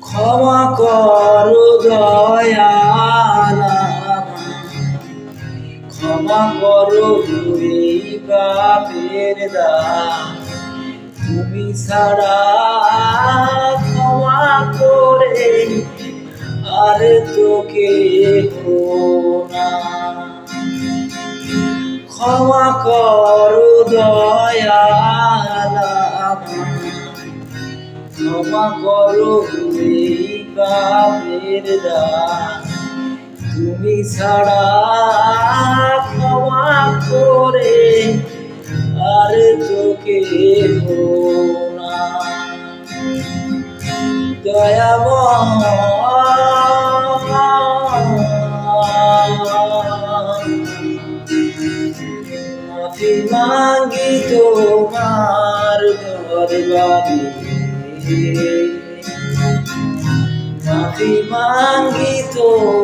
ক্ষমা করো দয়াল, ক্ষমা করো এই পাপের দায়, তুমি ছাড়া ক্ষমা করে আর তো কেহ নাই। ক্ষমা করো দয়াল, ক্ষমা করো এই পাপের দায়, তুমি ছাড়া ক্ষমা করে আর তো কেহ নাই। মাফি মাগি তোমার দরবারে, মাফি মাগি তোমার